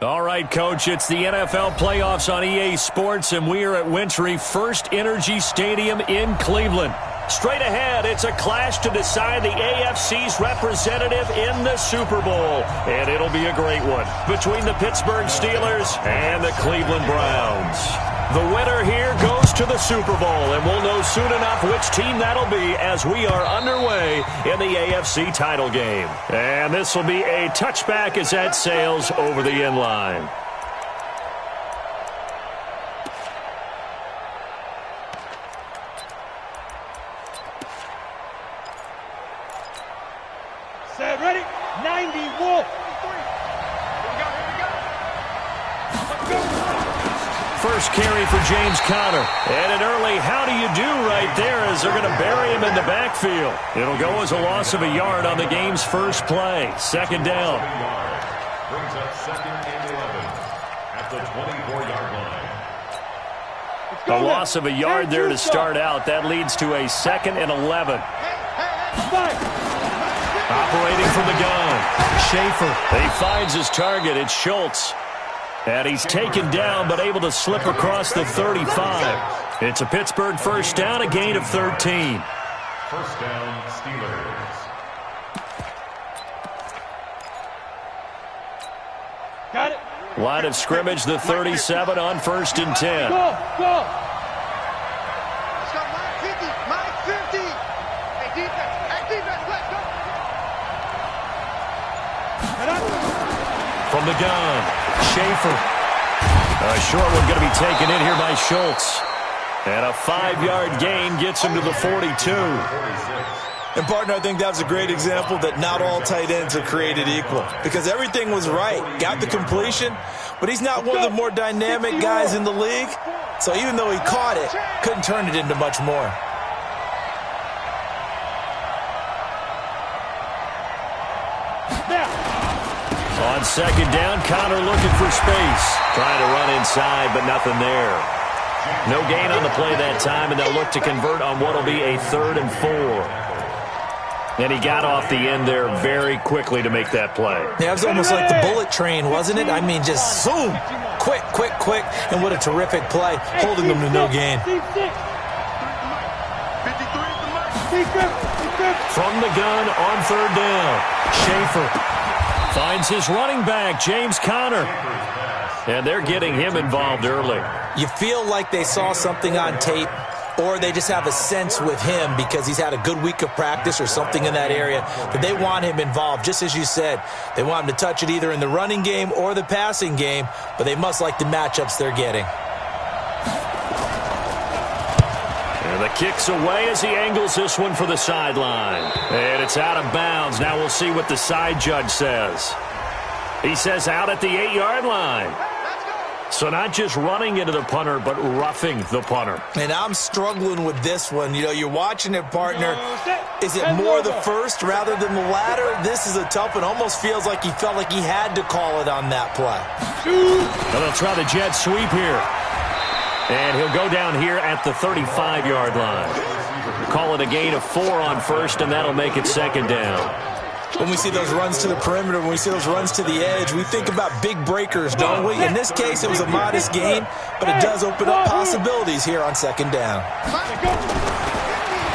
All right, Coach, it's the NFL playoffs on EA Sports, and we are at Wintry First Energy Stadium in Cleveland. Straight ahead, it's a clash to decide the AFC's representative in the Super Bowl, and it'll be a great one between the Pittsburgh Steelers and the Cleveland Browns. The winner here goes to the Super Bowl, and we'll know soon enough which team that'll be as we are underway in the AFC title game. And this will be a touchback as that sails over the end line. Set, ready, 90, wolf. First carry for James Conner. And an early how do you do right there as they're going to bury him in the backfield. It'll go as a loss of a yard on the game's first play. Second down. Brings up 2nd and 11 at the 24-yard line. A loss of a yard there to start out. That leads to a 2nd and 11. Operating from the gun. Schaefer. He finds his target. It's Schultz. And he's taken down but able to slip across the 35. It's a Pittsburgh first down, a gain of 13. First down, Steelers. Got it. Line of scrimmage, the 37 on 1st and 10. Go, go. Let's go, line 50, line 50. Hey, defense, let's go. From the gun, Schaefer. A short one going to be taken in here by Schultz. And a 5-yard gain gets him to the 42. And, partner, I think that was a great example that not all tight ends are created equal. Because everything was right. Got the completion, but he's not one of the more dynamic guys in the league. So even though he caught it, couldn't turn it into much more. On second down, Conner looking for space. Trying to run inside, but nothing there. No gain on the play that time, and they'll look to convert on what will be a 3rd and 4. And he got off the end there very quickly to make that play. Yeah, it was almost like the bullet train, wasn't it? I mean, just zoom. Quick, quick, quick. And what a terrific play, holding them to no gain. From the gun on 3rd down, Schaefer finds his running back, James Conner. And they're getting him involved early. You feel like they saw something on tape, or they just have a sense with him because he's had a good week of practice or something in that area that they want him involved. Just as you said, they want him to touch it either in the running game or the passing game, but they must like the matchups they're getting. And the kick's away as he angles this one for the sideline. And it's out of bounds. Now we'll see what the side judge says. He says out at the 8-yard line. So not just running into the punter, but roughing the punter. And I'm struggling with this one. You know, you're watching it, partner. Is it more the first rather than the latter? This is a tough one. Almost feels like he felt like he had to call it on that play. Well, they'll try the jet sweep here. And he'll go down here at the 35-yard line. Call it a gain of 4 on 1st, and that'll make it 2nd down. When we see those runs to the perimeter, when we see those runs to the edge, we think about big breakers, don't we? In this case, it was a modest gain, but it does open up possibilities here on 2nd down.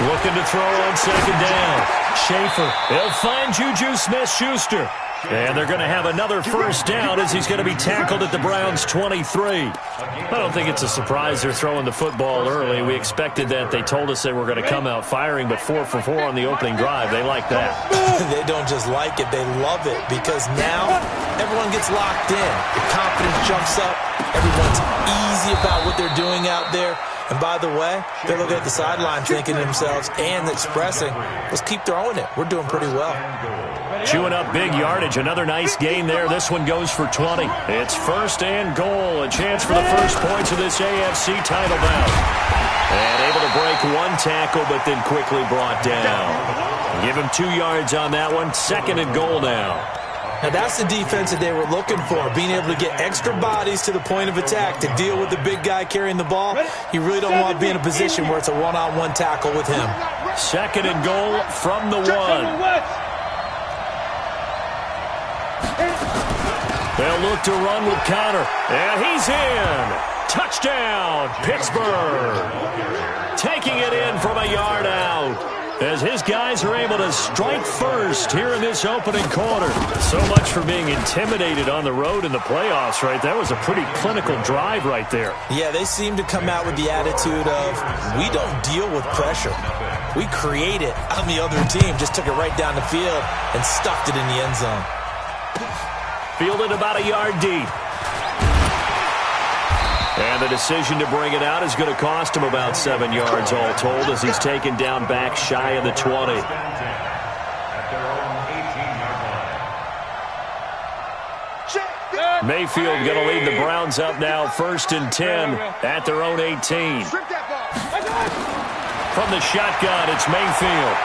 Looking to throw on 2nd down. Schaefer. He'll find Juju Smith-Schuster. And they're going to have another first down as he's going to be tackled at the Browns' 23. I don't think it's a surprise they're throwing the football early. We expected that. They told us they were going to come out firing, but 4 for 4 on the opening drive. They like that. They don't just like it. They love it because now everyone gets locked in. The confidence jumps up. Everyone's easy about what they're doing out there. And by the way, they're looking at the sideline thinking to themselves and expressing, let's keep throwing it. We're doing pretty well. Chewing up big yardage. Another nice gain there. This one goes for 20. It's 1st and goal. A chance for the first points of this AFC title bout. And able to break 1 tackle, but then quickly brought down. Give him 2 yards on that one. 2nd and goal now. Now that's the defense that they were looking for, being able to get extra bodies to the point of attack to deal with the big guy carrying the ball. You really don't want to be in a position where it's a one-on-one tackle with him. 2nd and goal from the 1. They'll look to run with Connor. And he's in. Touchdown, Pittsburgh. Taking it in from a yard out, as his guys are able to strike first here in this opening quarter. So much for being intimidated on the road in the playoffs, right? That was a pretty clinical drive right there. Yeah, they seem to come out with the attitude of, we don't deal with pressure. We create it on the other team. Just took it right down the field and stuffed it in the end zone. Fielded about a yard deep. And the decision to bring it out is going to cost him about 7 yards all told, as he's taken down back shy of the 20. Mayfield going to lead the Browns up now, 1st and 10 at their own 18. From the shotgun, it's Mayfield.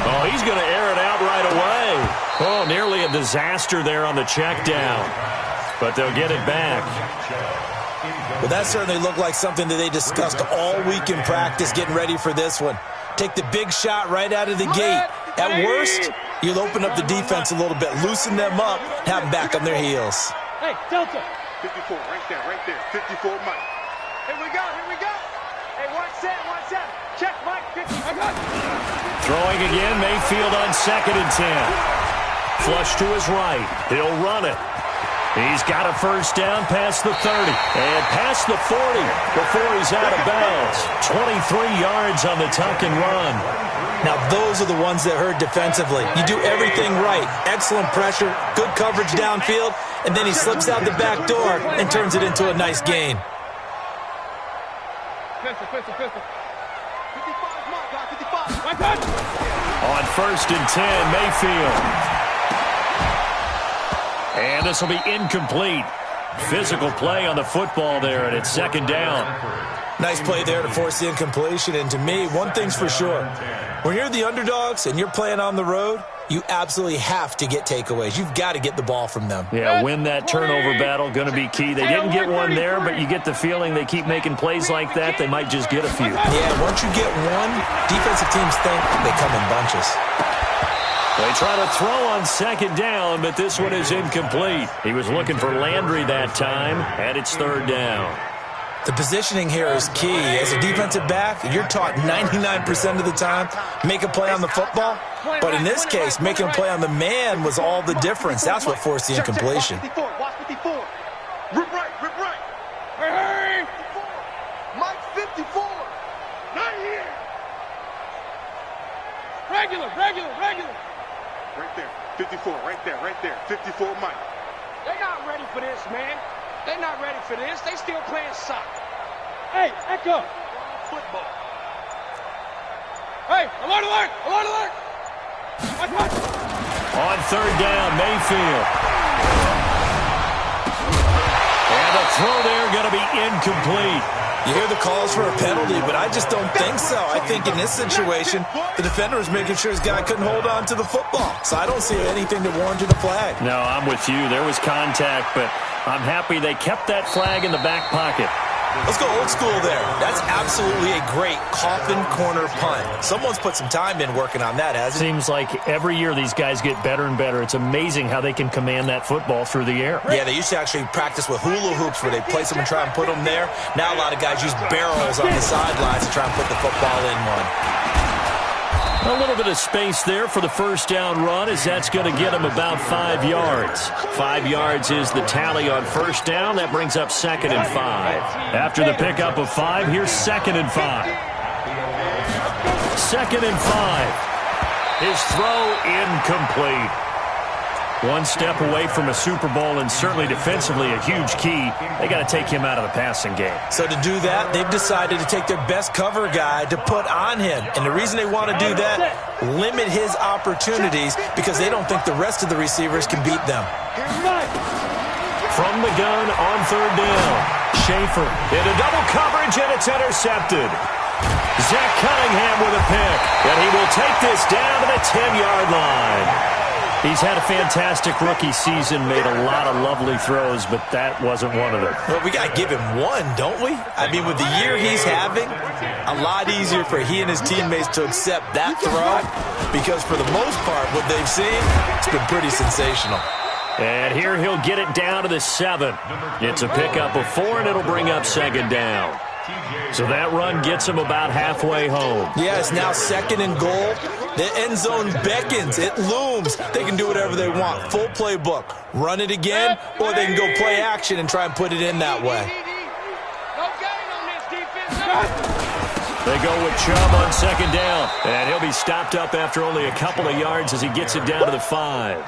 Oh, he's going to air it out right away. Oh, nearly a disaster there on the check down. But they'll get it back. Well, that certainly looked like something that they discussed all week in practice, getting ready for this one. Take the big shot right out of the gate. At worst, you'll open up the defense a little bit, loosen them up, have them back on their heels. Hey, Delta. 54, right there. 54, Mike. Here we go. Hey, watch that. Check, Mike. 50. Throwing again, Mayfield on 2nd and 10. Flush to his right. He'll run it. He's got a first down past the 30 and past the 40 before he's out of bounds. 23 yards on the tuck and run. Now, those are the ones that hurt defensively. You do everything right. Excellent pressure, good coverage downfield, and then he slips out the back door and turns it into a nice gain. Pistol. 55, Mark, 55. On 1st and 10, Mayfield. And this will be incomplete. Physical play on the football there, and it's 2nd down. Nice play there to force the incompletion. And to me, one thing's for sure. When you're the underdogs and you're playing on the road, you absolutely have to get takeaways. You've got to get the ball from them. Yeah, win that turnover battle, going to be key. They didn't get one there, but you get the feeling they keep making plays like that, they might just get a few. Yeah, once you get one, defensive teams think they come in bunches. They try to throw on 2nd down, but this one is incomplete. He was looking for Landry that time, and it's 3rd down. The positioning here is key. As a defensive back, you're taught 99% of the time, make a play on the football. But in this case, making a play on the man was all the difference. That's what forced the incompletion. Watch 54. Rip right. Hey! Mike 54. Not here. Regular. Right there. 54, right there. 54, Mike. They're not ready for this, man. They're not ready for this. They still playing soccer. Hey, Echo. Football. Hey, alert. Watch. On 3rd down, Mayfield. And the throw there going to be incomplete. You hear the calls for a penalty, but I just don't think so. I think in this situation, the defender was making sure his guy couldn't hold on to the football. So I don't see anything to warrant a flag. No, I'm with you. There was contact, but I'm happy they kept that flag in the back pocket. Let's go old school there. That's absolutely a great coffin corner punt. Someone's put some time in working on that, hasn't it? Seems like every year these guys get better and better. It's amazing how they can command that football through the air. Yeah, they used to actually practice with hula hoops where they place them and try and put them there. Now a lot of guys use barrels on the sidelines to try and put the football in one. A little bit of space there for the first down run, as that's going to get him about 5 yards. 5 yards is the tally on first down. That brings up 2nd and 5. After the pickup of 5, here's 2nd and 5. 2nd and 5. His throw incomplete. One step away from a Super Bowl, and certainly defensively a huge key. They got to take him out of the passing game. So to do that, they've decided to take their best cover guy to put on him. And the reason they want to do that, limit his opportunities, because they don't think the rest of the receivers can beat them. From the gun on 3rd down, Schaefer into double coverage, and it's intercepted. Zach Cunningham with a pick, and he will take this down to the 10-yard line. He's had a fantastic rookie season, made a lot of lovely throws, but that wasn't one of them. Well, we got to give him one, don't we? I mean, with the year he's having, a lot easier for he and his teammates to accept that throw, because for the most part, what they've seen, it's been pretty sensational. And here he'll get it down to the 7. It's a pickup of 4, and it'll bring up second down. So that run gets him about halfway home. Yeah, it's now second and goal. The end zone beckons. It looms. They can do whatever they want. Full playbook. Run it again, or they can go play action and try and put it in that way. They go with Chubb on second down. And he'll be stopped up after only a couple of yards as he gets it down to the 5.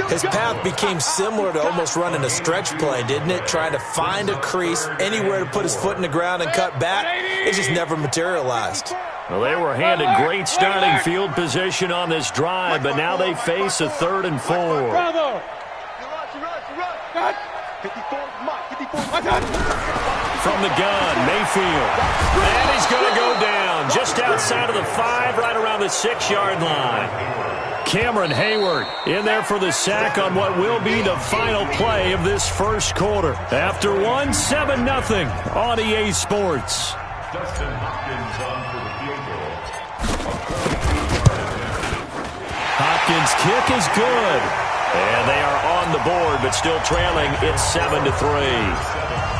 His path became similar to almost running a stretch play, didn't it? Trying to find a crease, anywhere to put his foot in the ground and cut back. It just never materialized. Well, they were handed great starting field position on this drive, but now they face a 3rd and 4. From the gun, Mayfield. And he's going to go down just outside of the 5, right around the 6-yard line. Cameron Hayward in there for the sack on what will be the final play of this first quarter. After 1, 7-0 on EA Sports. Dustin Hopkins on for the field goal. Hopkins' kick is good. And they are on the board, but still trailing. It's 7-3.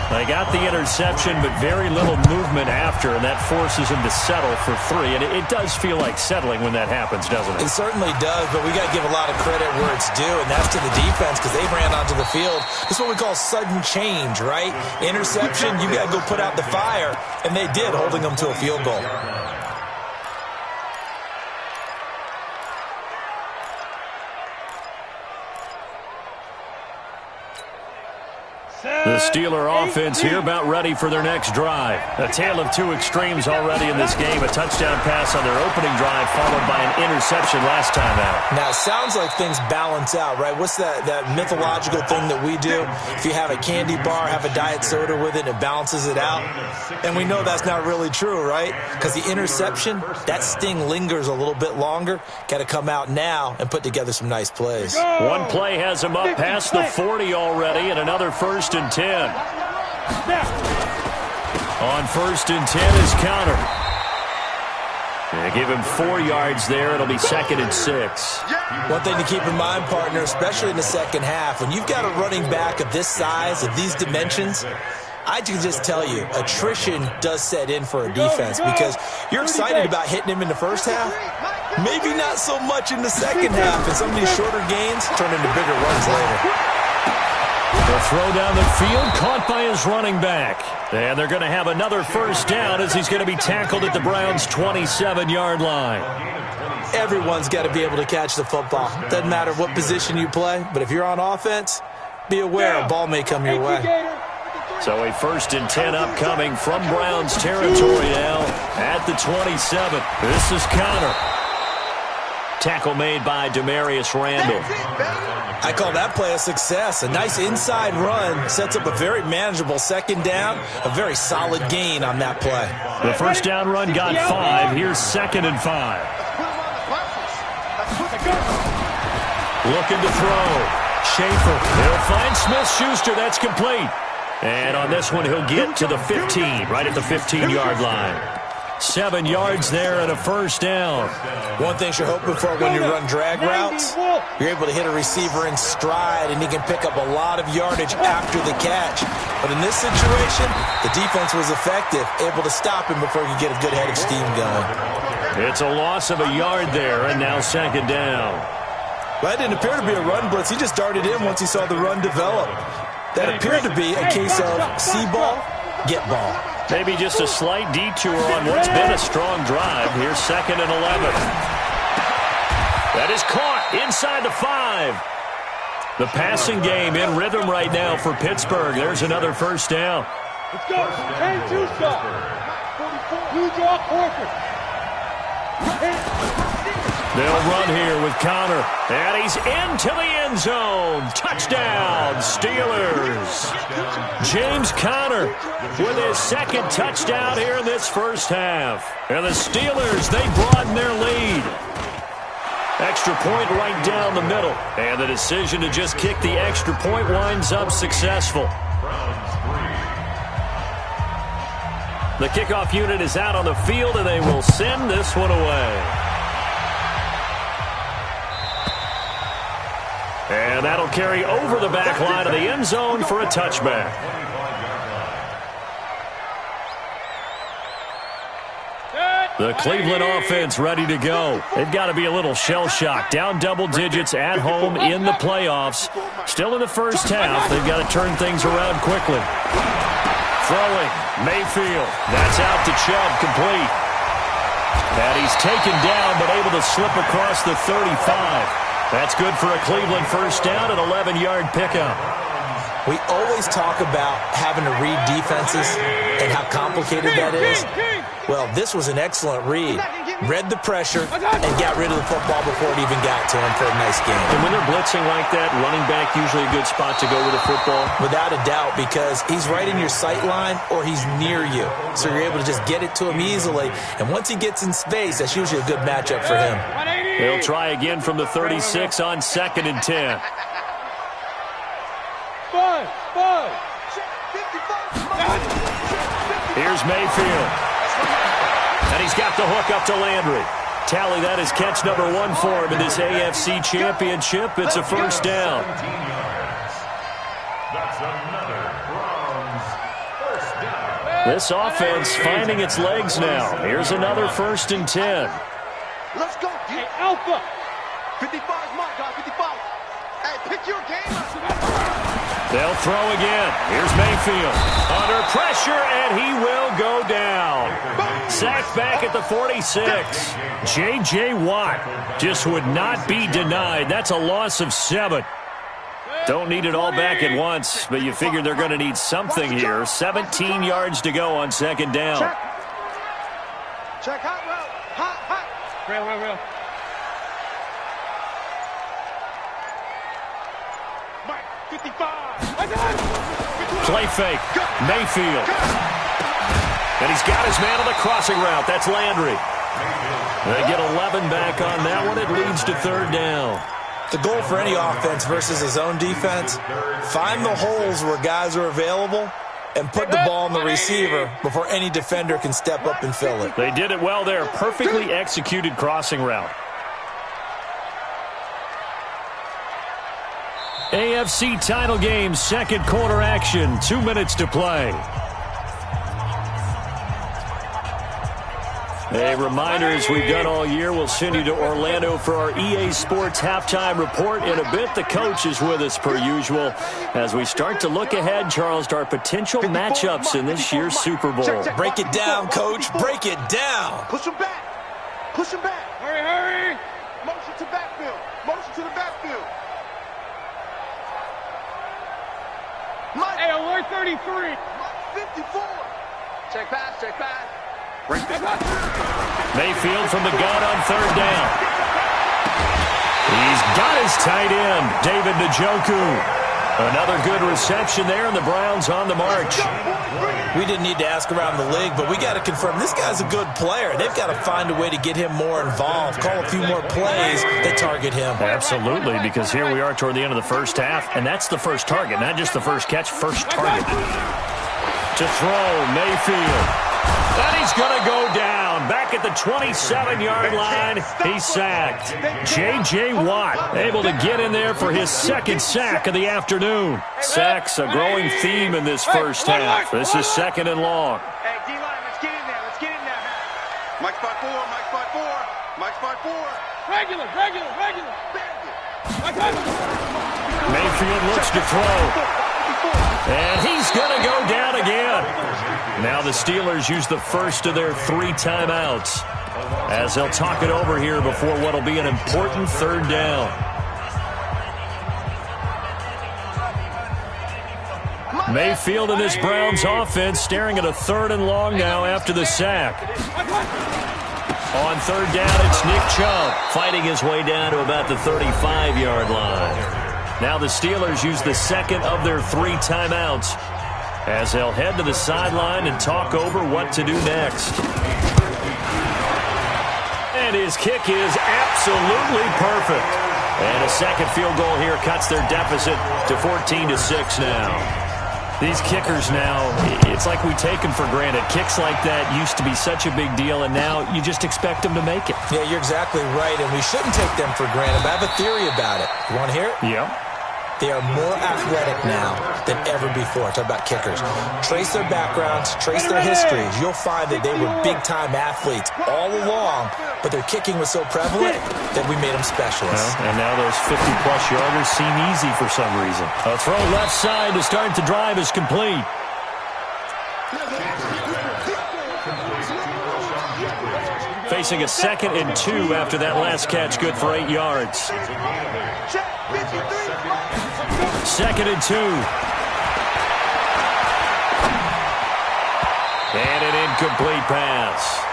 They got the interception, but very little movement after, and that forces him to settle for 3. And it does feel like settling when that happens, doesn't it? It certainly does, but we got to give a lot of credit where it's due, and that's to the defense because they ran onto the field. This is what we call sudden change, right? Interception, you got to go put out the fire, and they did, holding them to a field goal. The Steeler offense here about ready for their next drive. A tale of 2 extremes already in this game. A touchdown pass on their opening drive followed by an interception last time out. Now, it sounds like things balance out, right? What's that mythological thing that we do? If you have a candy bar, have a diet soda with it, it balances it out. And we know that's not really true, right? Because the interception, that sting lingers a little bit longer. Got to come out now and put together some nice plays. One play has him up past the 40 already, and another 1st and 10. On 1st and 10 is Counter. They give him 4 yards there. It'll be 2nd and 6. One thing to keep in mind, partner, especially in the second half, when you've got a running back of this size, of these dimensions, I can just tell you, attrition does set in for a defense because you're excited about hitting him in the first half. Maybe not so much in the second half, and some of these shorter gains turn into bigger runs later. The throw down the field, caught by his running back. And they're going to have another 1st down as he's going to be tackled at the Browns' 27-yard line. Everyone's got to be able to catch the football. Doesn't matter what position you play, but if you're on offense, be aware a ball may come your way. So a 1st and 10 upcoming from Browns territory now at the 27. This is Conner. Tackle made by Demarius Randall. I call that play a success. A nice inside run sets up a very manageable 2nd down. A very solid gain on that play. The 1st down run got 5. Here's 2nd and 5. Looking to throw. Schaefer. He'll find Smith-Schuster. That's complete. And on this one, he'll get to the 15, right at the 15-yard line. 7 yards there and a 1st down. One thing you're hoping for when you run drag routes, you're able to hit a receiver in stride, and he can pick up a lot of yardage after the catch. But in this situation, the defense was effective, able to stop him before he could get a good head of steam going. It's a loss of a yard there, and now 2nd down. Well, that didn't appear to be a run blitz. He just darted in once he saw the run develop. That appeared to be a case of see ball, get ball. Maybe just a slight detour on what's been a strong drive. Here's 2nd and 11. That is caught inside the 5. The passing game in rhythm right now for Pittsburgh. There's another 1st down. Let's go. And 2 stop. 2 draw Horford. They'll run here with Conner. And he's into the end zone. Touchdown, Steelers. James Conner with his 2nd touchdown here in this first half. And the Steelers, they broaden their lead. Extra point right down the middle. And the decision to just kick the extra point winds up successful. The kickoff unit is out on the field, and they will send this one away. And that'll carry over the back line of the end zone for a touchback. The Cleveland offense ready to go. They've got to be a little shell-shocked. Down double digits at home in the playoffs. Still in the first half. They've got to turn things around quickly. Throwing. Mayfield. That's out to Chubb. Complete. And he's taken down but able to slip across the 35. That's good for a Cleveland first down, an 11-yard pickup. We always talk about having to read defenses and how complicated that is. Well, this was an excellent read. Read the pressure and got rid of the football before it even got to him for a nice game. And when they're blitzing like that, running back usually a good spot to go with the football? Without a doubt, because he's right in your sight line or he's near you. So you're able to just get it to him easily. And once he gets in space, that's usually a good matchup for him. They'll try again from the 36 on 2nd and 10. Here's Mayfield. And he's got the hook up to Landry. Tally that is catch number 1 for him in this AFC Championship. It's a first down. That's another Browns first down. This offense finding its legs now. Here's another 1st and 10. Let's go. Hey, Alpha. 55 is mine, guys. 55. Hey, pick your game up. They'll throw again. Here's Mayfield. Under pressure, and he will go down. Sacked back at the 46. J.J. Watt just would not be denied. That's a loss of 7. Don't need it all back at once, but you figure they're going to need something here. 17 yards to go on 2nd down. Check hot route. Hot. Real. Mike, 55. Play fake. Mayfield. And he's got his man on the crossing route. That's Landry. They get 11 back on that one. It leads to 3rd down. The goal for any offense versus his own defense, find the holes where guys are available and put the ball on the receiver before any defender can step up and fill it. They did it well there. Perfectly executed crossing route. AFC title game, 2nd quarter action. 2 minutes to play. A reminder, as we've done all year, we'll send you to Orlando for our EA Sports halftime report. In a bit, the coach is with us per usual as we start to look ahead, Charles, to our potential matchups in this year's Super Bowl. Break it down, Coach. Break it down. Push him back. Hurry. Motion to backfield. Motion to the backfield. Hey, alert 33. 54. Check pass. Mayfield from the gun on 3rd down. He's got his tight end, David Njoku. Another good reception there, and the Browns on the march. We didn't need to ask around the league, but we got to confirm this guy's a good player. They've got to find a way to get him more involved, call a few more plays that target him. Absolutely, because here we are toward the end of the first half, and that's the first target, not just the first catch, first target. To throw, Mayfield. And he's going to go down. Back at the 27-yard line, he's sacked. J.J. Watt able to get in there for his 2nd sack of the afternoon. Sacks a growing theme in this first half. This is 2nd and long. Hey, D-line, let's get in there. Mike 5-4. Regular. Mayfield looks to throw. And he's going to go down again. Now the Steelers use the first of their 3 timeouts as they'll talk it over here before what will be an important 3rd down. Mayfield and this Browns offense staring at a 3rd and long now after the sack. On 3rd down, it's Nick Chubb fighting his way down to about the 35-yard line. Now the Steelers use the 2nd of their 3 timeouts as they'll head to the sideline and talk over what to do next. And his kick is absolutely perfect. And a 2nd field goal here cuts their deficit to 14-6 now. These kickers now, it's like we take them for granted. Kicks like that used to be such a big deal, and now you just expect them to make it. Yeah, you're exactly right, and we shouldn't take them for granted, but I have a theory about it. You want to hear it? Yep. They are more athletic now than ever before. Talk about kickers. Trace their backgrounds, trace their histories. You'll find that they were big-time athletes all along, but their kicking was so prevalent that we made them specialists. Well, and now those 50-plus yarders seem easy for some reason. A throw left side to start the drive is complete. Facing a 2nd and 2 after that last catch, good for 8 yards. 2nd and 2. And an incomplete pass.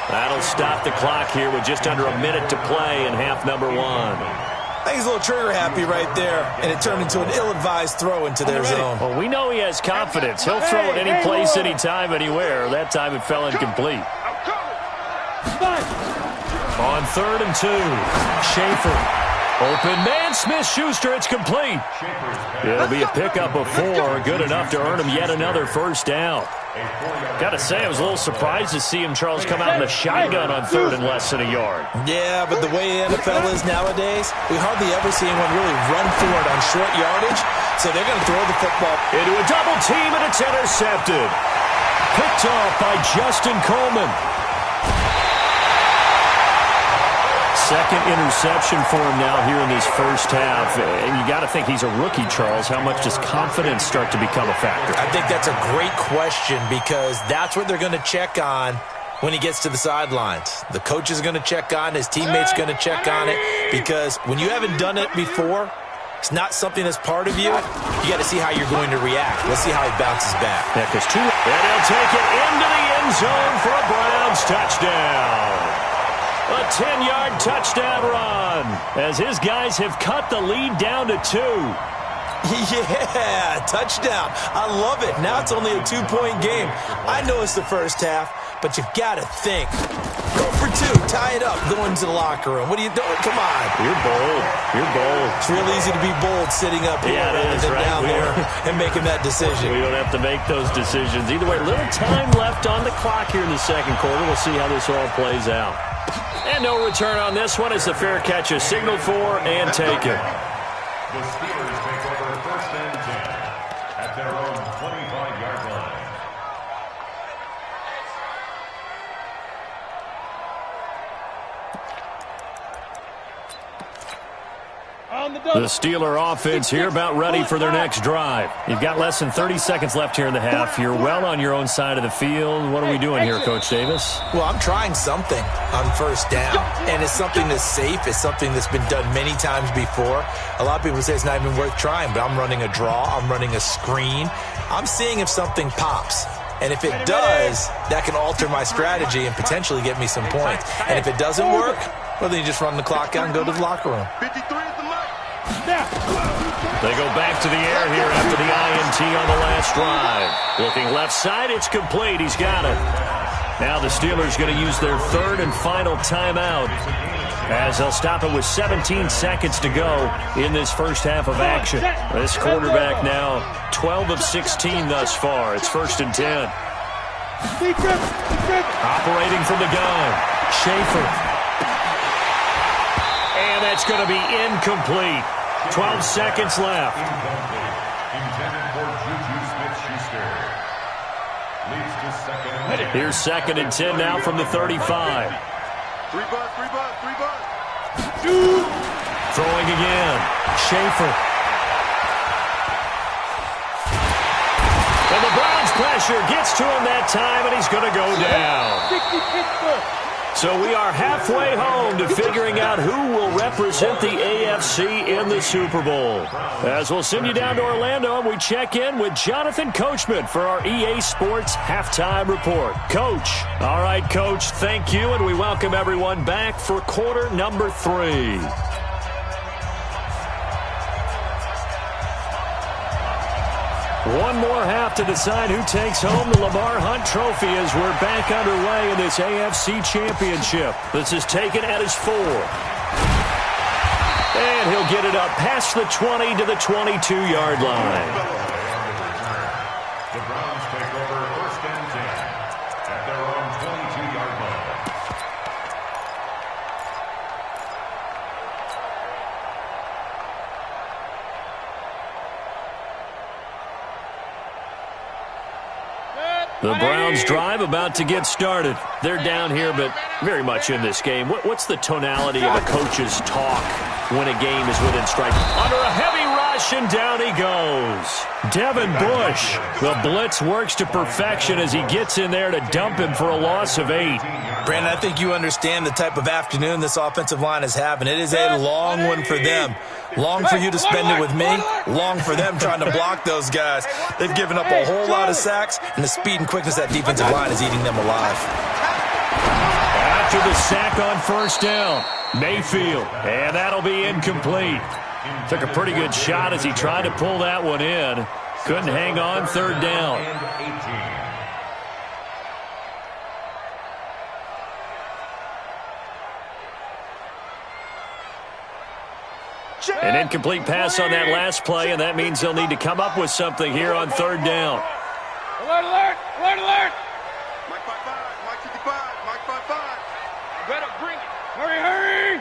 That'll stop the clock here with just under a minute to play in half number 1. I think he's a little trigger happy right there, and it turned into an ill-advised throw into their zone. Well, we know he has confidence. He'll throw it any place, anytime, anywhere. That time it fell incomplete. On 3rd and 2, Schaefer. Open man, Smith-Schuster, it's complete. It'll be a pickup of 4, good enough to earn him yet another first down. Got to say, I was a little surprised to see him, Charles, come out in the shotgun on 3rd and less than a yard. Yeah, but the way the NFL is nowadays, we hardly ever see anyone really run for it on short yardage, so they're going to throw the football into a double team, and it's intercepted. Picked off by Justin Coleman. Second interception for him now here in this first half. And you got to think he's a rookie, Charles. How much does confidence start to become a factor? I think that's a great question because that's what they're going to check on when he gets to the sidelines. The coach is going to check on it. His teammates going to check on it because when you haven't done it before, it's not something that's part of you. You got to see how you're going to react. Let's see how he bounces back. Yeah, because and he'll take it into the end zone for a Browns touchdown. A 10-yard touchdown run as his guys have cut the lead down to 2. Yeah, touchdown. I love it. Now it's only a 2-point game. I know it's the first half, but you've got to think. Go for 2. Tie it up. Go into the locker room. What are you doing? Come on. You're bold. You're bold. It's real easy to be bold sitting up here rather than down there and making that decision. We don't have to make those decisions. Either way, little time left on the clock here in the second quarter. We'll see how this all plays out. And no return on this one as the fair catch is signaled for and taken. The Steelers take over 1st and 10 at their own 25-yard line. The Steeler offense here about ready for their next drive. You've got less than 30 seconds left here in the half. You're well on your own side of the field. What are we doing here, Coach Davis? Well, I'm trying something on first down, and it's something that's safe. It's something that's been done many times before. A lot of people say it's not even worth trying, but I'm running a draw. I'm running a screen. I'm seeing if something pops. And if it does, that can alter my strategy and potentially get me some points. And if it doesn't work, well, then you just run the clock out and go to the locker room. 53 is the mark. They go back to the air here after the INT on the last drive. Looking left side, it's complete. He's got it. Now the Steelers going to use their 3rd and final timeout as they'll stop it with 17 seconds to go in this first half of action. This quarterback now 12 of 16 thus far. It's 1st and 10. Operating from the gun, Schaefer. And that's going to be incomplete. 12 seconds left. Intended for Juju Smith-Schuster. Leads to 2nd and 10. Here's 2nd and 10 now from the 35. 3 bucks. Throwing again. Schaefer. And the Browns pressure gets to him that time, and he's going to go down. So we are halfway home to figuring out who will represent the AFC in the Super Bowl. As we'll send you down to Orlando, and we check in with Jonathan Coachman for our EA Sports Halftime Report. Coach. All right, Coach, thank you, and we welcome everyone back for quarter number 3. One more half to decide who takes home the Lamar Hunt Trophy as we're back underway in this AFC Championship. This is taken at his 4. And he'll get it up past the 20 to the 22-yard line. The Browns drive about to get started. They're down here, but very much in this game. What's the tonality of a coach's talk when a game is within strike? Under a heavy rush, and down he goes. Devin Bush. The blitz works to perfection as he gets in there to dump him for a loss of 8. Brandon, I think you understand the type of afternoon this offensive line is having. It is a long one for them. Long for you to spend it with me. Long for them trying to block those guys. They've given up a whole lot of sacks, and the speed and quickness of that defensive line is eating them alive. After the sack on first down, Mayfield, and that'll be incomplete. Took a pretty good shot as he tried to pull that one in. Couldn't hang on, third down. An incomplete pass on that last play, and that means they'll need to come up with something here on third down. Alert, alert, alert, alert. Mike 55, Mike 55, Mike 55. You better bring it. Hurry, hurry.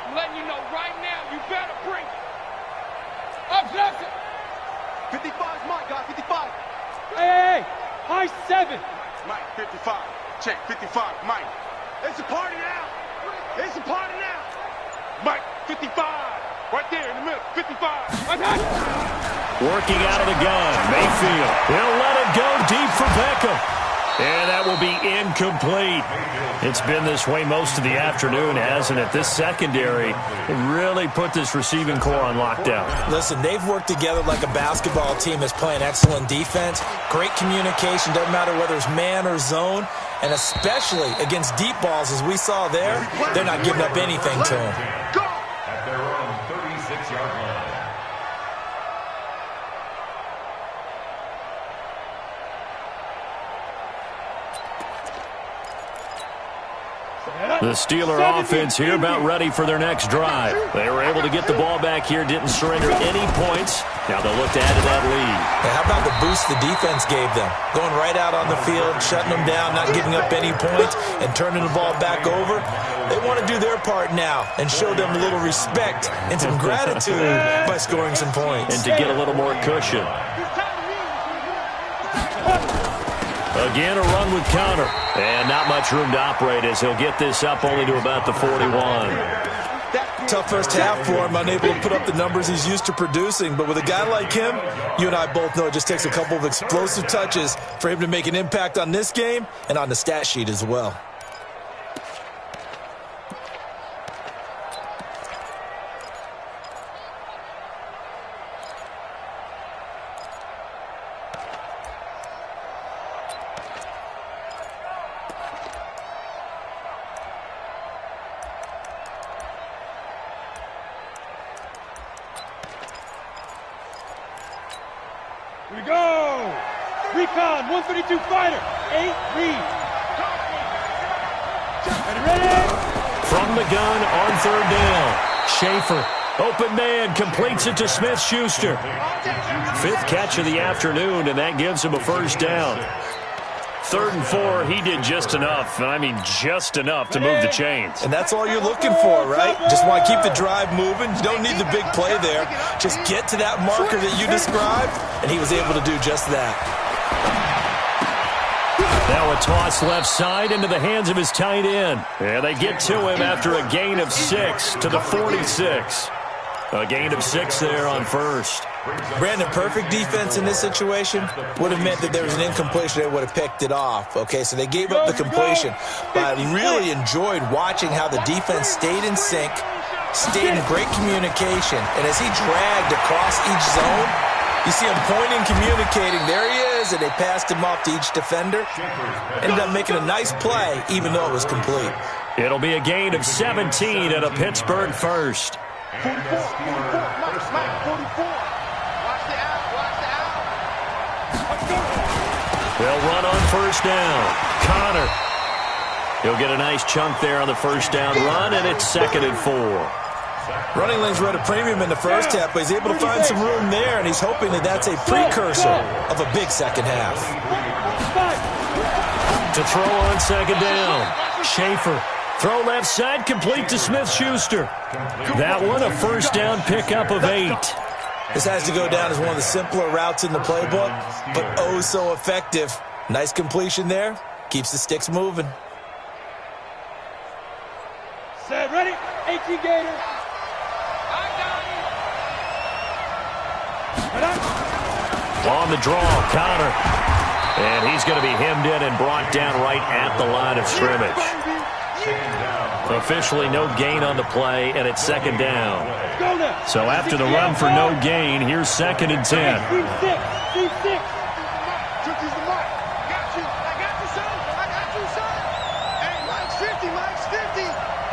I'm letting you know right now, you better bring it. Up, up. 55's Mike, guys, 55. Hey, high 7. Mike 55. Check 55, Mike. It's a party now. It's a party now. Mike 55. Right there in the middle. 55. Working out of the gun. Mayfield. He'll let it go deep for Beckham. And that will be incomplete. It's been this way most of the afternoon, hasn't it? This secondary really put this receiving core on lockdown. Listen, they've worked together like a basketball team that's playing excellent defense. Great communication, doesn't matter whether it's man or zone. And especially against deep balls, as we saw there, they're not giving up anything to them. Go! At their own 36-yard line. The Steeler offense here about ready for their next drive. They were able to get the ball back here, didn't surrender any points. Now they'll look to add to that lead. Hey, how about the boost the defense gave them? Going right out on the field, shutting them down, not giving up any points, and turning the ball back over. They want to do their part now and show them a little respect and some gratitude by scoring some points. And to get a little more cushion. Again, a run with counter. And not much room to operate as he'll get this up only to about the 41. Tough first half for him, unable to put up the numbers he's used to producing. But with a guy like him, you and I both know it just takes a couple of explosive touches for him to make an impact on this game and on the stat sheet as well. Here we go. Recon, 132 fighter. 8 read. Ready? From the gun on third down. Schaefer, open man, completes it to Smith-Schuster. 5th catch of the afternoon, and that gives him a first down. 3rd and 4, he did just enough, and I mean just enough to move the chains. And that's all you're looking for, right? Just want to keep the drive moving. You don't need the big play there. Just get to that marker that you described, and he was able to do just that. Now a toss left side into the hands of his tight end. And they get to him after a gain of 6 to the 46. A gain of 6 there on first. Brandon, perfect defense in this situation would have meant that there was an incompletion. They would have picked it off. Okay, so they gave up the completion. But I really enjoyed watching how the defense stayed in sync, stayed in great communication. And as he dragged across each zone, you see him pointing, communicating. There he is, and they passed him off to each defender. Ended up making a nice play, even though it was complete. It'll be a gain of 17 at a Pittsburgh first. 44, 44. They'll run on first down. Connor. He'll get a nice chunk there on the first down run, and it's 2nd and 4. Running lanes were at a premium in the first half, but he's able to find some room there, and he's hoping that that's a precursor of a big second half. To throw on second down. Schaefer. Throw left side, complete to Smith-Schuster. That one, a first down pickup of 8. This has to go down as one of the simpler routes in the playbook, but oh so effective Nice completion there. Keeps the sticks moving. Set, ready? 18 Gators. On the draw, Connor. And he's going to be hemmed in and brought down right at the line of scrimmage. Officially no gain on the play, and it's second down. So after the run for no gain, here's 2nd and 10. Team 6.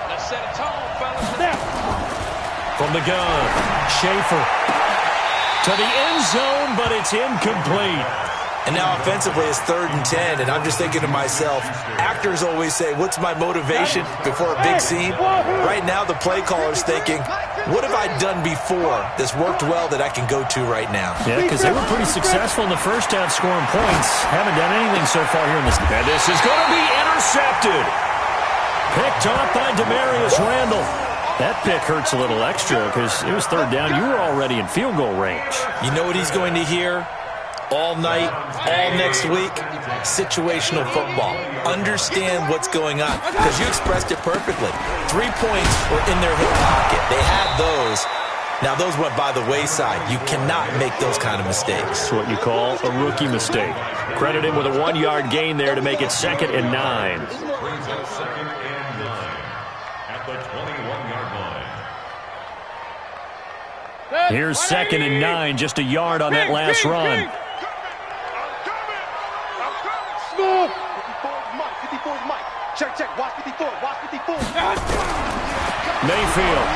Let's set a tone, fellas. From the gun, Schaefer to the end zone, but it's incomplete. And now offensively it's 3rd and 10, and I'm just thinking to myself, actors always say, what's my motivation before a big scene? Right now the play caller's thinking, what have I done before that's worked well that I can go to right now? Yeah, because they were pretty successful in the first half scoring points. Haven't done anything so far here in this. And this is going to be intercepted. Picked off by Demarius Randall. That pick hurts a little extra because it was 3rd down. You were already in field goal range. You know what he's going to hear all night, all next week? Situational football. Understand what's going on, because you expressed it perfectly. 3 points were in their hip pocket. They had those. Now, those went by the wayside. You cannot make those kind of mistakes. That's what you call a rookie mistake. Credit him with a 1-yard gain there to make it 2nd and 9. Brings up 2nd and 9 at the 21-yard line. Here's 2nd and 9, just a yard on that last run. Smooth. 54's Mike. Check. Watch 54. Mayfield.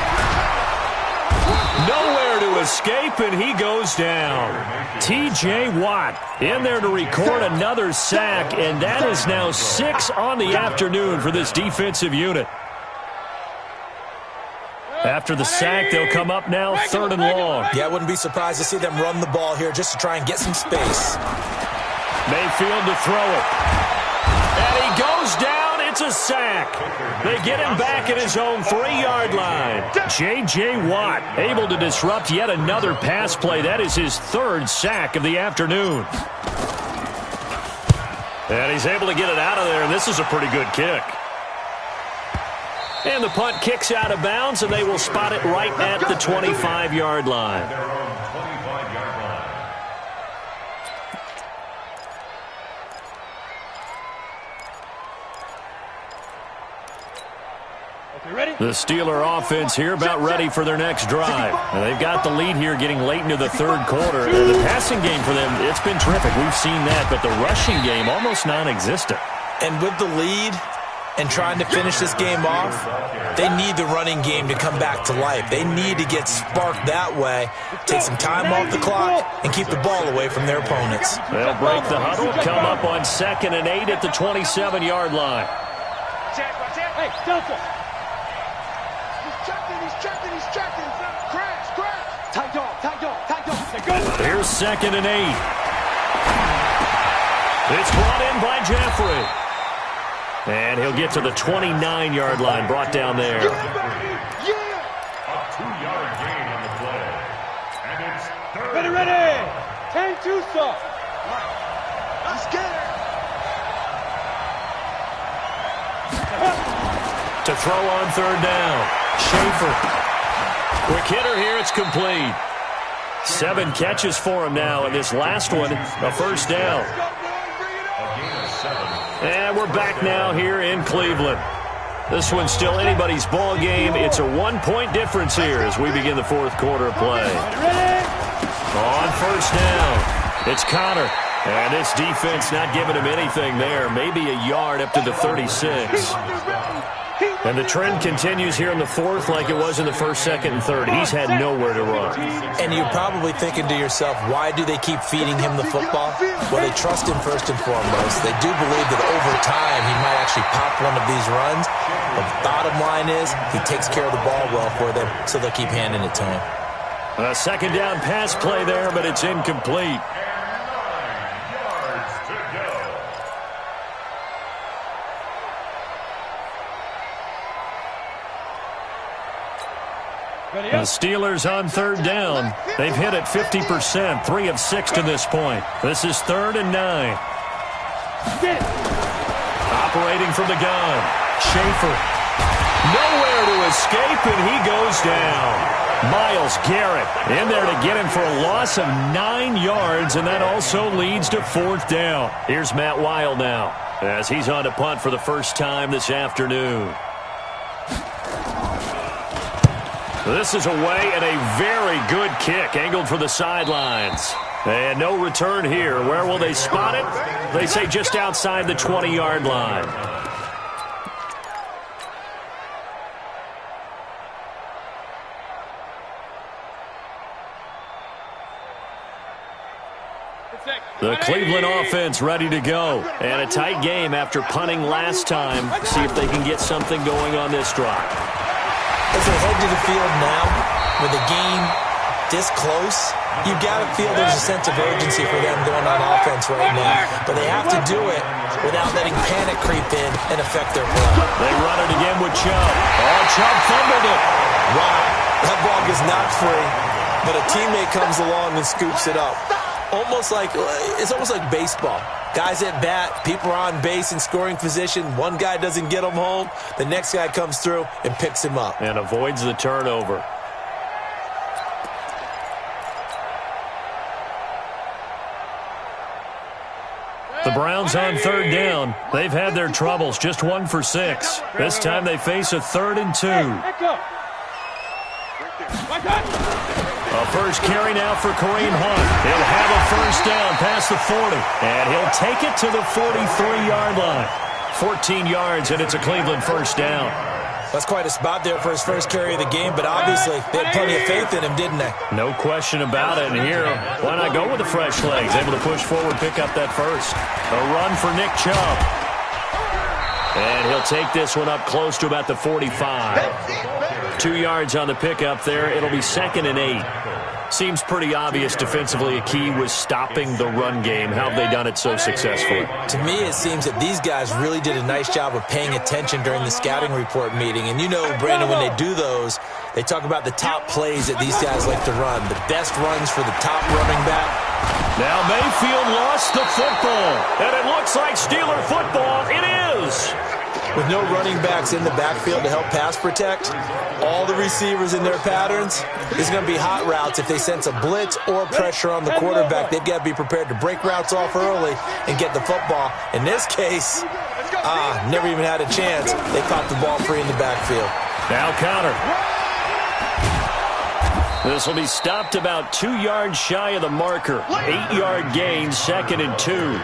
Nowhere to escape, and he goes down. T.J. Watt in there to record another sack, and that is now 6 on the afternoon for this defensive unit. After the sack, they'll come up now 3rd and long. Yeah, I wouldn't be surprised to see them run the ball here just to try and get some space. Mayfield to throw it. And he goes down. It's a sack. They get him back at his own 3-yard line. J.J. Watt able to disrupt yet another pass play. That is his 3rd sack of the afternoon. And he's able to get it out of there, and this is a pretty good kick. And the punt kicks out of bounds, and they will spot it right at the 25-yard line. Their own 25-yard line. Okay, ready? The Steeler offense here about ready for their next drive. And they've got the lead here getting late into the 3rd quarter. And the passing game for them, it's been terrific. We've seen that, but the rushing game almost non-existent. And with the lead and trying to finish this game off, they need the running game to come back to life. They need to get sparked that way, take some time off the clock, and keep the ball away from their opponents. They'll break the huddle, come up on 2nd and 8 at the 27-yard line. Hey, Delta. He's checking. Crash. Tight dog. Here's 2nd and 8. It's brought in by Jeffrey. And he'll get to the 29-yard line, brought down there. A 2-yard gain on the play. And it's 3rd. Ready. 10-2 stop. Let's get it. To throw on 3rd down. Schaefer. Quick hitter here, it's complete. 7 catches for him now, and this last one, a 1st down. A gain of 7. And we're back now here in Cleveland. This one's still anybody's ball game. It's a 1-point difference here as we begin the 4th quarter of play. On 1st down, it's Connor. And this defense not giving him anything there. Maybe a yard up to the 36. And the trend continues here in the 4th like it was in the 1st, 2nd, and 3rd. He's had nowhere to run. And you're probably thinking to yourself, why do they keep feeding him the football? Well, they trust him first and foremost. They do believe that over time he might actually pop one of these runs. But the bottom line is he takes care of the ball well for them, so they'll keep handing it to him. A 2nd down pass play there, but it's incomplete. The Steelers on 3rd down. They've hit it 50%, 3 of 6 to this point. This is 3rd and 9. Operating from the gun. Schaefer. Nowhere to escape, and he goes down. Myles Garrett in there to get him for a loss of 9 yards, and that also leads to 4th down. Here's Matt Weil now as he's on to punt for the first time this afternoon. This is away and a very good kick angled for the sidelines. And no return here. Where will they spot it? They say just outside the 20-yard line. The Cleveland offense ready to go. And a tight game after punting last time. See if they can get something going on this drive. As they head to the field now, with the game this close, you got to feel there's a sense of urgency for them going on offense right now. But they have to do it without letting panic creep in and affect their play. They run it again with Chubb. Oh, Chubb fumbled it. Wow, that ball gets knocked free, but a teammate comes along and scoops it up. It's almost like baseball. Guys at bat, people are on base in scoring position. One guy doesn't get him home. The next guy comes through and picks him up. And avoids the turnover. The Browns on 3rd down. They've had their troubles, just 1 for 6. This time they face a 3rd and 2. A first carry now for Kareem Hunt. He'll have a first down past the 40. And he'll take it to the 43-yard line. 14 yards, and it's a Cleveland first down. That's quite a spot there for his first carry of the game, but obviously they had plenty of faith in him, didn't they? No question about it. And here, why not go with the fresh legs? Able to push forward, pick up that first. A run for Nick Chubb. And he'll take this one up close to about the 45. 2 yards on the pickup there. It'll be 2nd and 8. Seems pretty obvious defensively a key was stopping the run game. How have they done it so successfully? To me, it seems that these guys really did a nice job of paying attention during the scouting report meeting. And you know, Brandon, when they do those, they talk about the top plays that these guys like to run, the best runs for the top running back. Now Mayfield lost the football, and it looks like Steeler football. It is. With no running backs in the backfield to help pass protect, all the receivers in their patterns, there's going to be hot routes. If they sense a blitz or pressure on the quarterback, they've got to be prepared to break routes off early and get the football. In this case, never even had a chance. They popped the ball free in the backfield. Now Connor. This will be stopped about 2 yards shy of the marker. 8-yard gain, 2nd and 2.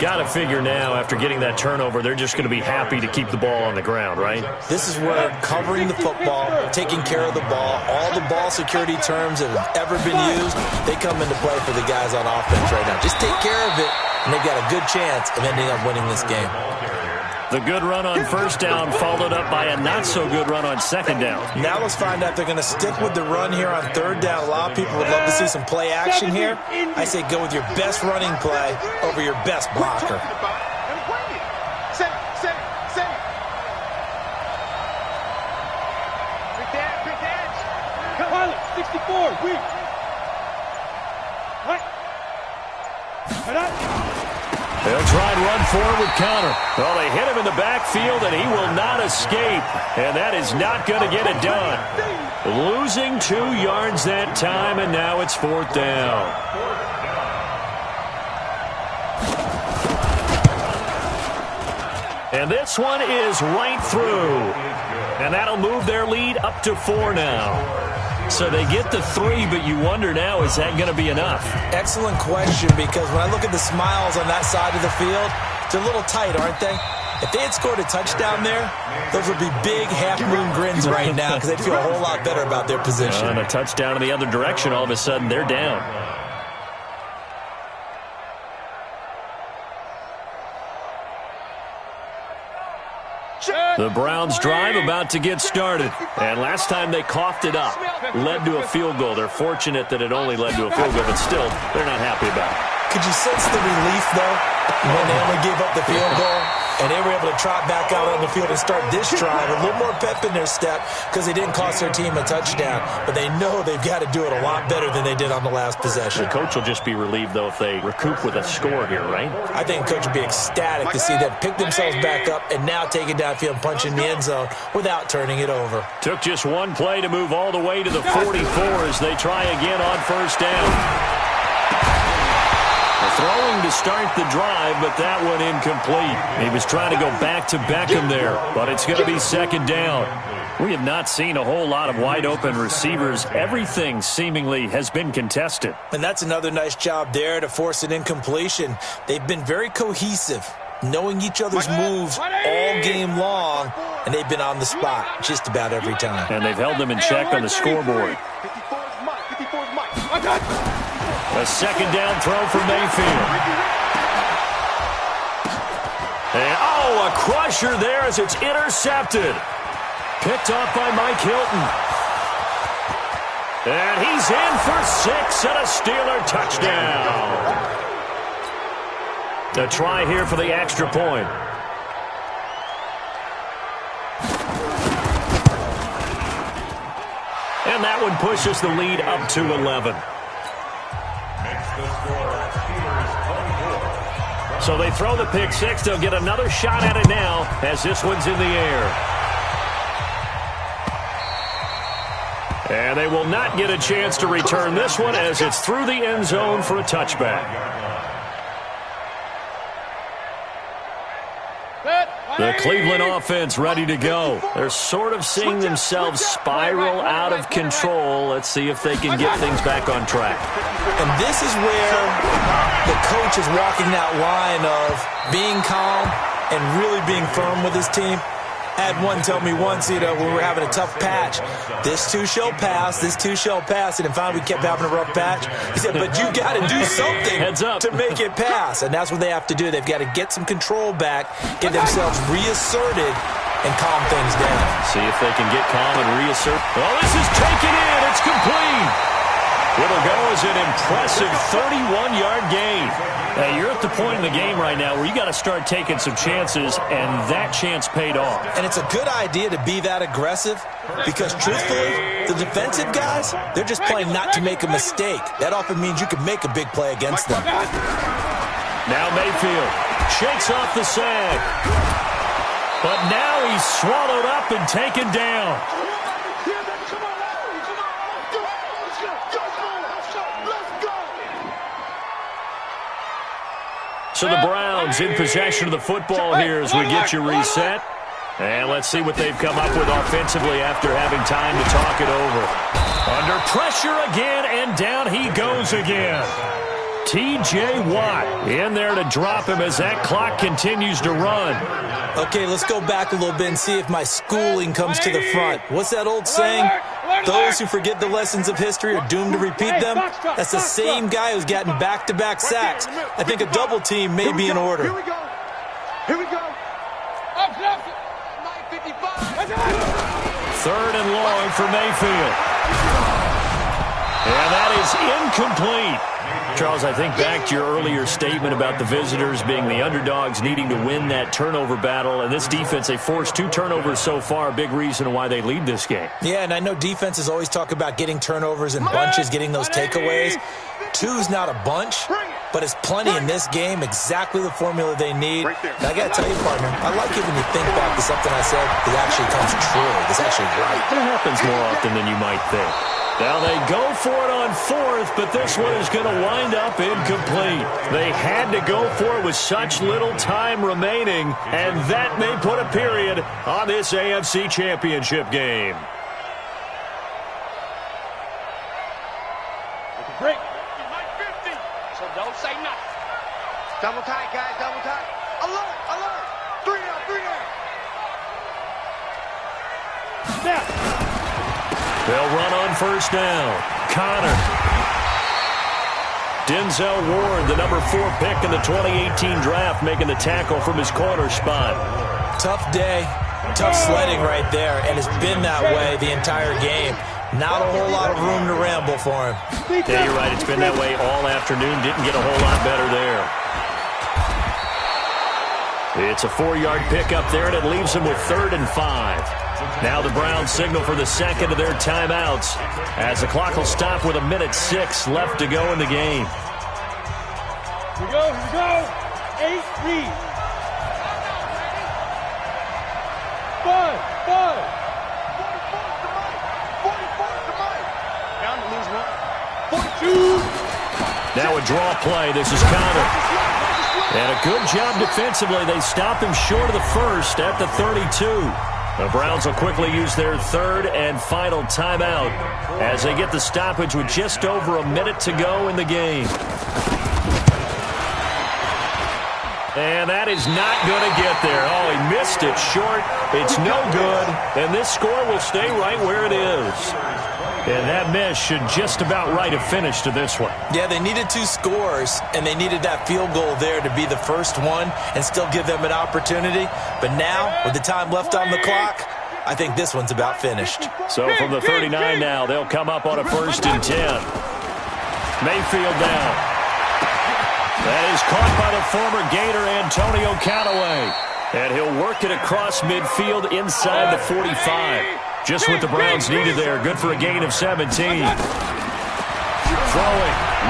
Got to figure now, after getting that turnover, they're just going to be happy to keep the ball on the ground, right? This is where covering the football, taking care of the ball, all the ball security terms that have ever been used, they come into play for the guys on offense right now. Just take care of it, and they've got a good chance of ending up winning this game. The good run on first down followed up by a not-so-good run on second down. Now let's find out if they're going to stick with the run here on third down. A lot of people would love to see some play action here. I say go with your best running play over your best blocker. Pilot, 64, weak. They'll try and run forward with Connor. Well, they hit him in the backfield, and he will not escape. And that is not going to get it done. Losing 2 yards that time, and now it's 4th down. And this one is right through. And that'll move their lead up to 4 now. So they get the 3, but you wonder now, is that going to be enough? Excellent question, because when I look at the smiles on that side of the field, they're a little tight, aren't they? If they had scored a touchdown there, those would be big half-moon grins right now because they'd feel a whole lot better about their position. And a touchdown in the other direction, all of a sudden, they're down. The Browns drive about to get started. And last time they coughed it up, led to a field goal. They're fortunate that it only led to a field goal, but still, they're not happy about it. Could you sense the relief, though, when they only gave up the field goal and they were able to trot back out on the field and start this drive with a little more pep in their step because they didn't cost their team a touchdown. But they know they've got to do it a lot better than they did on the last possession. The coach will just be relieved, though, if they recoup with a score here, right? I think the coach would be ecstatic to see them pick themselves back up and now take it downfield and punch in the end zone without turning it over. Took just one play to move all the way to the 44 as they try again on first down. Throwing to start the drive, but that one incomplete. He was trying to go back to Beckham there, but it's going to be second down. We have not seen a whole lot of wide-open receivers. Everything seemingly has been contested. And that's another nice job there to force an incompletion. They've been very cohesive, knowing each other's moves all game long, and they've been on the spot just about every time. And they've held them in check on the scoreboard. A second down throw for Mayfield. And, a crusher there as it's intercepted. Picked off by Mike Hilton. And he's in for 6 and a Steeler touchdown. A try here for the extra point. And that one pushes the lead up to 11. So they throw the pick six. They'll get another shot at it now as this one's in the air. And they will not get a chance to return this one as it's through the end zone for a touchback. The Cleveland offense ready to go. They're sort of seeing themselves spiral out of control. Let's see if they can get things back on track. And this is where the coach is walking that line of being calm and really being firm with his team. I had one tell me once, when we were having a tough patch, this too shall pass, this too shall pass, and finally we kept having a rough patch. He said, but you got to do something to make it pass, and that's what they have to do. They've got to get some control back, get themselves reasserted, and calm things down. See if they can get calm and reassert. Well, this is taken in. It's complete. It'll go as an impressive 31-yard gain. Now, you're at the point in the game right now where you got to start taking some chances, and that chance paid off. And it's a good idea to be that aggressive because, truthfully, the defensive guys, they're just playing not to make a mistake. That often means you can make a big play against them. Now Mayfield shakes off the sag. But now he's swallowed up and taken down. So the Browns in possession of the football here as we get you reset. And let's see what they've come up with offensively after having time to talk it over. Under pressure again, and down he goes again. T.J. Watt in there to drop him as that clock continues to run. Okay, let's go back a little bit and see if my schooling comes to the front. What's that old saying? Those who forget the lessons of history are doomed to repeat them. That's the same guy who's gotten back-to-back sacks. I think a double team may be in order. Here we go. Here we go. Third and long for Mayfield. And that is incomplete. Charles, I think back to your earlier statement about the visitors being the underdogs needing to win that turnover battle. And this defense, they forced 2 turnovers so far, a big reason why they lead this game. Yeah, and I know defenses always talk about getting turnovers in bunches, getting those takeaways. 2's not a bunch, but it's plenty in this game, exactly the formula they need. And I got to tell you, partner, I like it when you think back to something I said that actually comes true. It's actually right. It happens more often than you might think. Now they go for it on fourth, but this one is going to wind up incomplete. They had to go for it with such little time remaining, and that may put a period on this AFC Championship game. Break. So don't say nothing. Double tight, guys, double tight. Alert, alert. 3 out, 3 out. Snap. They'll run on first down. Connor. Denzel Ward, the number 4 pick in the 2018 draft, making the tackle from his corner spot. Tough day, tough sledding right there, and it's been that way the entire game. Not a whole lot of room to ramble for him. Yeah, you're right. It's been that way all afternoon. Didn't get a whole lot better there. It's a 4-yard pickup there, and it leaves them with 3rd and 5. Now the Browns signal for the second of their timeouts as the clock will stop with 1:06 left to go in the game. Here we go. 8 lead. 5. 42. Now a draw play. This is counter. And a good job defensively. They stop him short of the first at the 32. The Browns will quickly use their 3rd and final timeout as they get the stoppage with just over a minute to go in the game. And that is not going to get there. Oh, he missed it short. It's no good. And this score will stay right where it is. And that miss should just about right have finished to this one. Yeah, they needed 2 scores, and they needed that field goal there to be the first one and still give them an opportunity. But now, with the time left on the clock, I think this one's about finished. So from the 39 now, they'll come up on a 1st and 10. Mayfield down. That is caught by the former Gator Antonio Callaway. And he'll work it across midfield inside the 45. Just what the Browns needed there. Good for a gain of 17. Throwing.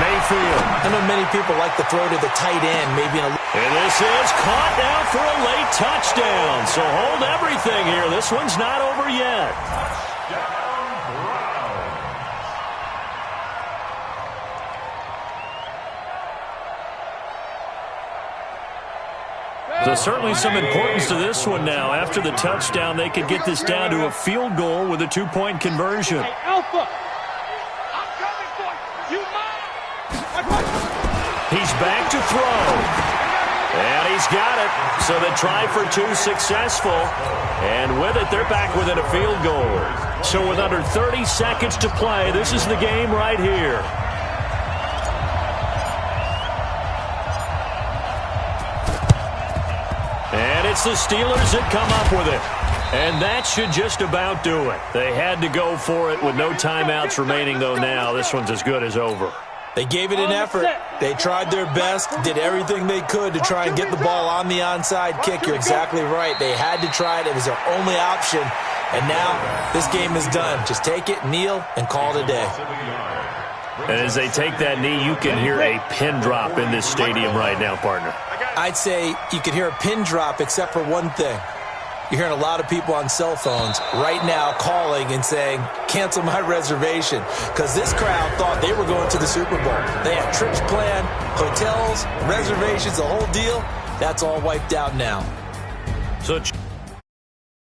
Mayfield. I know many people like to throw to the tight end. Maybe in a... And this is caught now for a late touchdown. So hold everything here. This one's not over yet. There's certainly some importance to this one now. After the touchdown, they could get this down to a field goal with a 2-point conversion. Hey, Alpha. I'm coming for you. You mine. He's back to throw. And he's got it. So the try for 2 successful. And with it, they're back within a field goal. So with under 30 seconds to play, this is the game right here. And it's the Steelers that come up with it. And that should just about do it. They had to go for it with no timeouts remaining, though now. This one's as good as over. They gave it an effort. They tried their best, did everything they could to try and get the ball on the onside kick. You're exactly right. They had to try it. It was their only option. And now this game is done. Just take it, kneel, and call it a day. And as they take that knee, you can hear a pin drop in this stadium right now, partner. I'd say you could hear a pin drop except for one thing. You're hearing a lot of people on cell phones right now calling and saying, cancel my reservation, because this crowd thought they were going to the Super Bowl. They had trips planned, hotels, reservations, the whole deal. That's all wiped out now. So